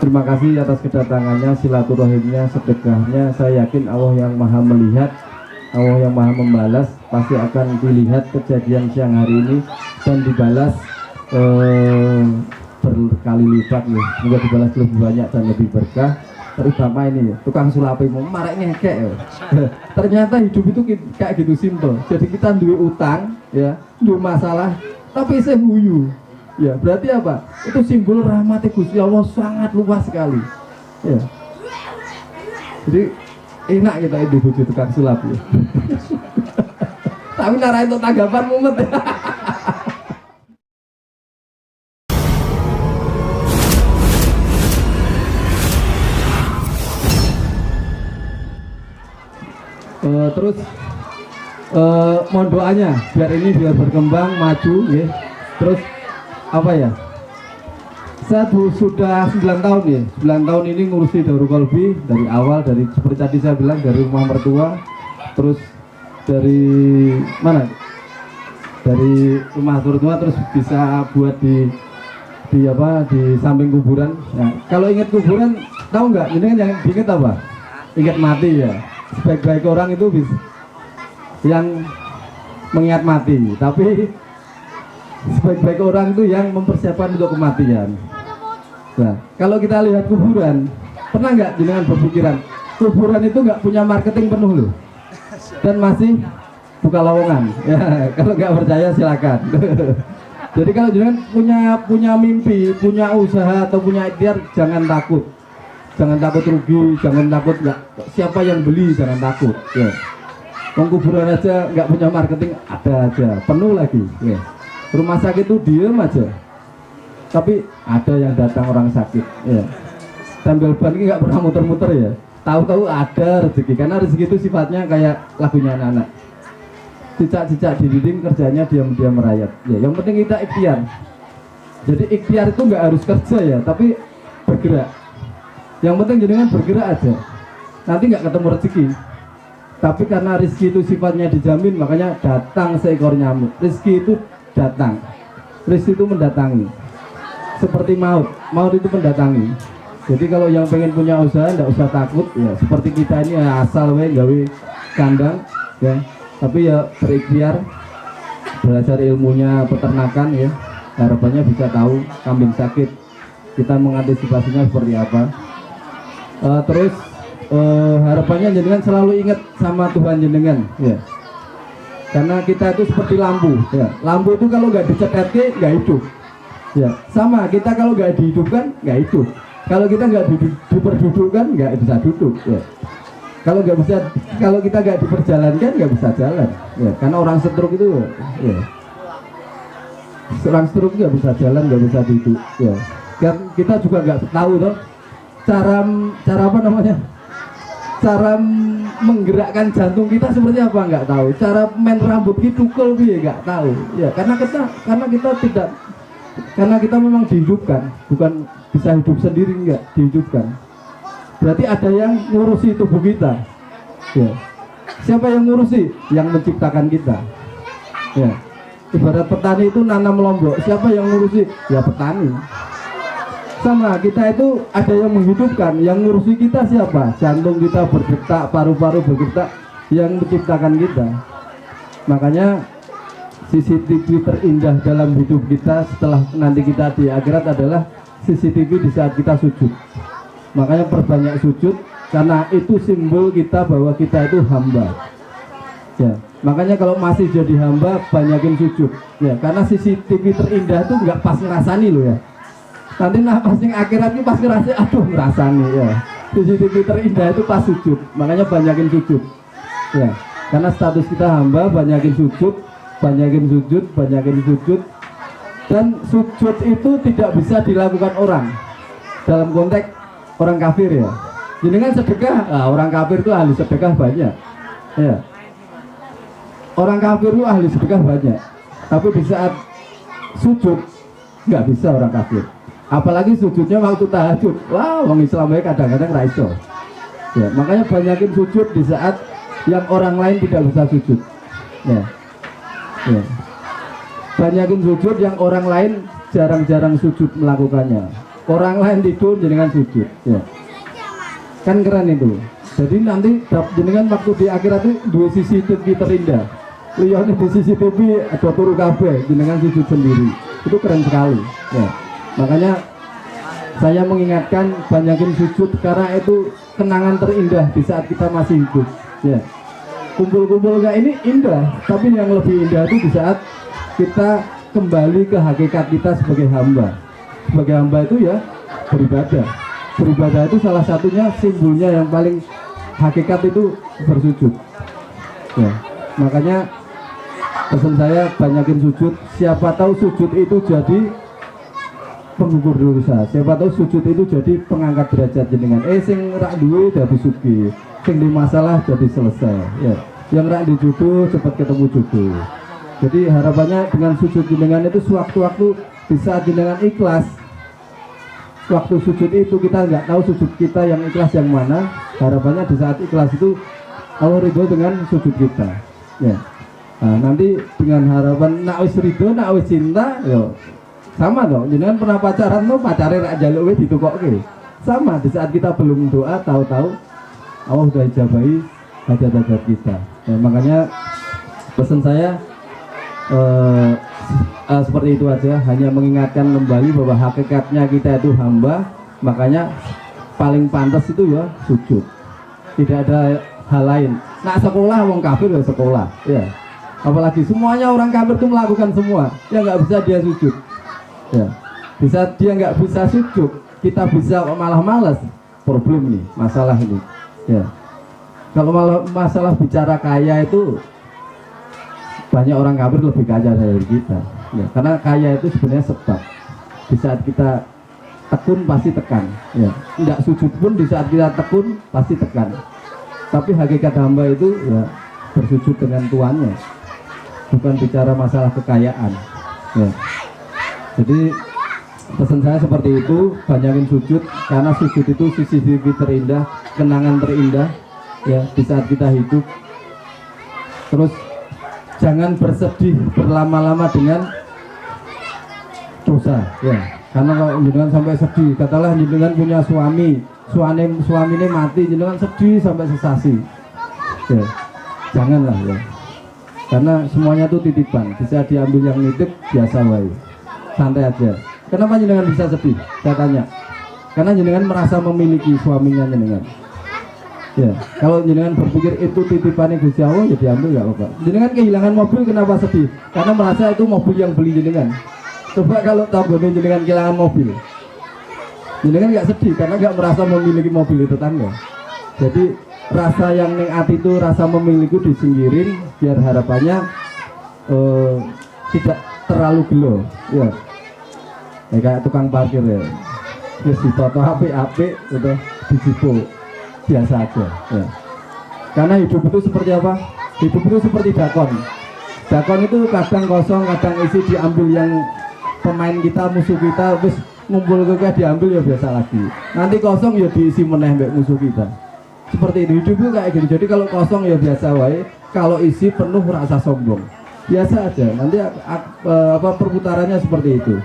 terima kasih atas kedatangannya, silaturahimnya, sedekahnya. Saya yakin Allah yang maha melihat, Allah yang maha membalas, pasti akan dilihat kejadian siang hari ini dan dibalas berkali lipat ya. Semoga dibalas lebih banyak dan lebih berkah. Terutama ini ya, tukang sulapi mau marek ngekek ya. Ternyata hidup itu kayak gitu simpel. Jadi kita duwe utang ya, duwe masalah tapi saya guyu. Ya, berarti apa? Itu simbol rahmat Gusti Allah sangat luas sekali. Ya. Jadi enak kita hidup di tukang sulap ya. Tapi nara itu tanggapan mumet ya. Terus mohon doanya biar ini biar berkembang maju ya. Terus apa ya, saya sudah 9 tahun ya, 9 tahun ini ngurusi Darul Qalbi dari awal, dari seperti tadi saya bilang dari rumah mertua, terus dari mana, dari rumah mertua terus bisa buat di samping kuburan. Nah, kalau ingat kuburan tahu nggak, ini kan yang diingat apa, ingat mati ya. Sebaik-baik orang itu bisa yang mengingat mati, tapi sebaik-baik orang itu yang mempersiapkan untuk kematian. Nah, kalau kita lihat kuburan, pernah nggak jenengan berpikiran kuburan itu nggak punya marketing penuh loh, dan masih buka lowongan ya. Kalau nggak percaya silakan. Jadi kalau jenengan punya mimpi, punya usaha atau punya ikhtiar, jangan takut. Jangan takut rugi, jangan takut nggak siapa yang beli, jangan takut ya. Kuburan aja nggak punya marketing, ada aja penuh lagi ya. Rumah sakit itu diem aja, tapi ada yang datang orang sakit ya. Tambal ban ini nggak pernah muter-muter ya, tahu-tahu ada rezeki, karena rezeki itu sifatnya kayak lagunya anak-anak, cicak-cicak di dinding, kerjanya diam-diam merayap ya. Yang penting kita ikhtiar. Jadi ikhtiar itu nggak harus kerja ya, tapi bergerak. Yang penting jenengan bergerak aja, nanti nggak ketemu rezeki. Tapi karena rezeki itu sifatnya dijamin, makanya datang seekor nyamuk. Rezeki itu datang, rezeki itu mendatangi. Seperti maut itu mendatangi. Jadi kalau yang pengen punya usaha, nggak usah takut ya. Seperti kita ini ya, asal gawe kandang ya. Tapi ya berikhtiar, belajar ilmunya peternakan ya. Harapannya bisa tahu kambing sakit, kita mengantisipasinya seperti apa. Terus harapannya jenengan selalu ingat sama Tuhan jenengan ya, karena kita itu seperti lampu ya. Lampu itu kalau nggak dicetetke nggak hidup ya. Sama kita kalau nggak dihidupkan nggak hidup. Kalau kita nggak diperdudukkan nggak bisa duduk ya. Kalau kita nggak diperjalankan nggak bisa jalan ya. Karena orang stroke itu ya, orang stroke nggak bisa jalan, nggak bisa duduk ya. Kan kita juga nggak tahu toh cara apa namanya, cara menggerakkan jantung kita seperti apa nggak tahu, cara main rambut gitu nggak tahu ya. Karena kita memang dihidupkan, bukan bisa hidup sendiri, nggak dihidupkan. Berarti ada yang ngurusi tubuh kita ya. Siapa yang ngurusi? Yang menciptakan kita ya. Ibarat petani itu nanam lombok, siapa yang ngurusi? Ya petani. Sama kita itu ada yang menghidupkan, yang ngurusi kita siapa? Jantung kita bergetak, paru-paru bergetak, yang menciptakan kita. Makanya CCTV terindah dalam hidup kita setelah nanti kita di akhirat adalah CCTV di saat kita sujud. Makanya perbanyak sujud, karena itu simbol kita bahwa kita itu hamba ya. Makanya kalau masih jadi hamba, banyakin sujud ya, karena CCTV terindah itu nggak pas ngerasani loh ya. Nanti pas yang akhirat ini pas ngerasa, aduh ngerasani ya. CCTV terindah itu pas sujud, makanya banyakin sujud ya. Karena status kita hamba, banyakin sujud, banyakin sujud, banyakin sujud. Dan sujud itu tidak bisa dilakukan orang dalam konteks orang kafir ya. Jadi kan sedekah, nah, orang kafir itu ahli sedekah banyak ya. Orang kafir itu ahli sedekah banyak, tapi di saat sujud nggak bisa orang kafir. Apalagi sujudnya waktu tahajud. Wah, orang Islamnya kadang-kadang raiso ya. Makanya banyakin sujud di saat yang orang lain tidak bisa sujud ya. Ya. Banyakin sujud yang orang lain jarang-jarang sujud melakukannya. orang lain tidur jenengan sujud, ya. Kan keren itu. Jadi nanti jenengan waktu di akhirat itu dua sisi TV terindah. Liyane di sisi TV ada turu kabeh, jenengan sujud sendiri. Itu keren sekali, ya. Makanya saya mengingatkan banyakin sujud karena itu kenangan terindah di saat kita masih hidup, ya. Kumpul-kumpul kayak ini indah, tapi yang lebih indah itu di saat kita kembali ke hakikat kita sebagai hamba. Sebagai hamba itu ya beribadah. Beribadah itu salah satunya simbolnya yang paling hakikat itu bersujud, ya. Makanya pesan saya banyakin sujud. Siapa tahu sujud itu jadi penggugur dosa. Siapa tahu sujud itu jadi pengangkat derajat jenengan. Sing rak duwe dadi sugih, sing di masalah jadi selesai, ya. Yang rak di jodoh cepat ketemu jodoh. Jadi harapannya dengan sujud jenengan itu sewaktu-waktu di saat jenengan ikhlas, waktu sujud itu kita nggak tahu sujud kita yang ikhlas yang mana. Harapannya di saat ikhlas itu Allah ridho dengan sujud kita, ya. Nah, nanti dengan harapan nak wis ridho, nak wis cinta, yo sama dong. Jenengan pernah pacaran tuh pacare rak jaluk wis ditukokke. Sama di saat kita belum doa, tahu-tahu Allah sudah ijabahi hajat-hajat kita. Ya, makanya pesan saya seperti itu aja, hanya mengingatkan kembali bahwa hakikatnya kita itu hamba. Makanya paling pantas itu ya sujud, tidak ada hal lain. Nah sekolah wong kafir ya sekolah, ya. Apalagi semuanya orang kafir itu melakukan semua, ya nggak bisa dia sujud, ya. Bisa dia nggak bisa sujud, kita bisa malah malas, problem nih, masalah ini, ya. Kalau malah masalah bicara kaya itu banyak orang kafir lebih kaya dari kita, ya. Karena kaya itu sebenarnya sebab. Di saat kita tekun pasti tekan, ya. Tidak sujud pun di saat kita tekun pasti tekan. Tapi hakikat hamba itu ya bersujud dengan tuannya, bukan bicara masalah kekayaan, ya. Jadi pesan saya seperti itu, banyakin sujud karena sujud itu sisi terindah, kenangan terindah, ya, di saat kita hidup. Terus jangan bersedih berlama-lama dengan dosa, ya. Karena kalau jenengan sampai sedih, katalah jenengan punya suaminya mati, jenengan sedih sampai sesasi, ya. Janganlah, ya. Karena semuanya itu titipan, bisa diambil yang nitip biasa wae, santai aja. Kenapa jenengan bisa sedih? Saya tanya. Karena jenengan merasa memiliki suaminya jenengan. Ya, kalau jenengan berpikir itu titipannya Gusti Allah, ya diambil nggak apa-apa. Jenengan kehilangan mobil, kenapa sedih? Karena merasa itu mobil yang beli jenengan. Coba kalau tabungan jenengan kehilangan mobil, jenengan nggak sedih karena nggak merasa memiliki mobil itu tangga. Jadi rasa yang neng ati itu, rasa memiliki disingkirin biar harapannya tidak terlalu gelo, ya. Kayak tukang parkir, ya. Terus dipoto HP udah disipu biasa aja, ya. Karena hidup itu seperti apa? Hidup itu seperti dakon. Dakon itu kadang kosong, kadang isi, diambil yang pemain kita, musuh kita, terus ngumpul ke diambil ya biasa lagi. Nanti kosong ya diisi meneh mbek musuh kita. Seperti itu hidup itu kayak gini. Jadi kalau kosong ya biasa wae, kalau isi penuh rasa sombong. Biasa aja. Nanti perputarannya seperti itu.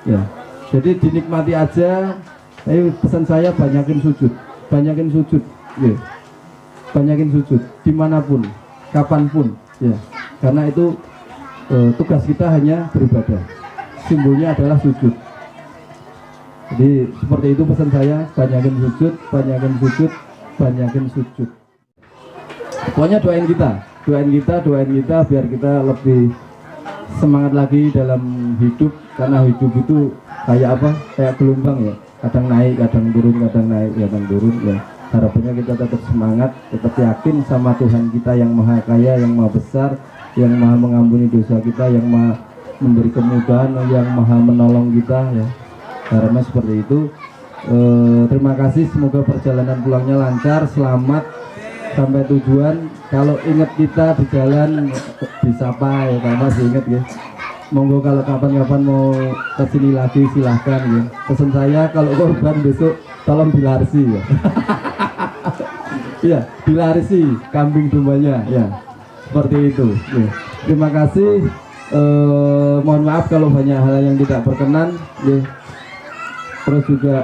Ya. Jadi dinikmati aja. Ayo pesan saya banyakin sujud. Banyakin sujud, ya. Banyakin sujud dimanapun, kapanpun, ya. Karena itu tugas kita hanya beribadah. Simbolnya adalah sujud. Jadi seperti itu pesan saya, banyakin sujud, banyakin sujud, banyakin sujud. Pokoknya doain kita biar kita lebih semangat lagi dalam hidup. Karena hidup itu kayak apa? Kayak gelombang, ya. Kadang naik, kadang turun, kadang naik, kadang turun, ya. Harapannya kita tetap semangat, tetap yakin sama Tuhan kita yang maha kaya, yang maha besar, yang maha mengampuni dosa kita, yang maha memberi kemudahan, yang maha menolong kita, ya. Harapannya seperti itu. Terima kasih, semoga perjalanan pulangnya lancar, selamat sampai tujuan. Kalau ingat kita di jalan disapa, ya, Pak, masih ingat, ya. Monggo kalau kapan-kapan mau kesini lagi silahkan, ya. Pesan saya kalau korban besok tolong dilarisi, ya. Iya, dilarisi kambing dombanya, ya. Seperti itu, ya. Terima kasih. Mohon maaf kalau banyak hal yang tidak berkenan, ya. Terus juga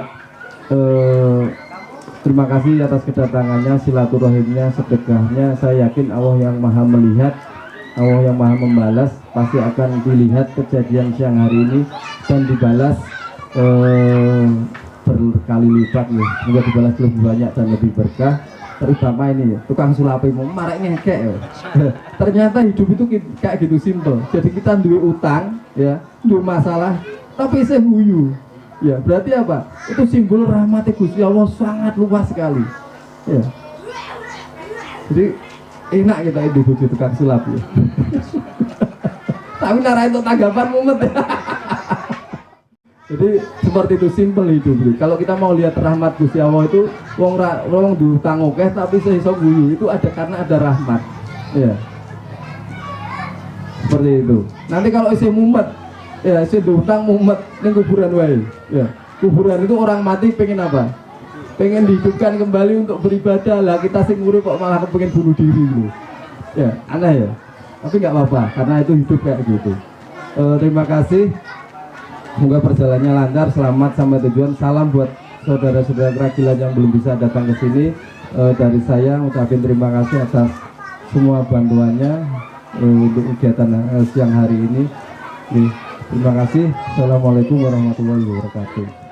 terima kasih atas kedatangannya, silaturahimnya, sedekahnya. Saya yakin Allah yang maha melihat, Allah yang maha membalas, pasti akan dilihat kejadian siang hari ini dan dibalas berkali lipat ya. Semoga dibalas lebih banyak dan lebih berkah. Terutama ini ya, tukang sulapi mau marek ngekek ya. Ternyata hidup itu kayak gitu simple. Jadi kita duwe utang ya, duwe masalah, tapi saya guyu. Ya, berarti apa? Itu simbol rahmat Gusti Allah sangat luas sekali. Ya. Jadi enak kita hidup di tukang sulap ya. Tapi nara itu tanggapan mumet ya. Jadi seperti itu simple hidup. Kalau kita mau lihat rahmat Gusti Allah itu wong diutang akeh tapi seiso guyu itu ada karena ada rahmat. Ya. Seperti itu. Nanti kalau isi mumet ya isi diutang mumet ning kuburan wae. Ya. Kuburan itu orang mati pengen apa? Pengen dihidupkan kembali untuk beribadah. Lah kita sing urip kok malah pengen bunuh diri loh. Ya, aneh ya. Tapi nggak apa-apa karena itu hidup kayak gitu. Terima kasih. Semoga perjalanannya lancar, selamat sampai tujuan. Salam buat saudara-saudara keragilan yang belum bisa datang ke sini. Dari saya ucapin terima kasih atas semua bantuannya untuk kegiatan siang hari ini. Terima kasih. Assalamualaikum warahmatullahi wabarakatuh.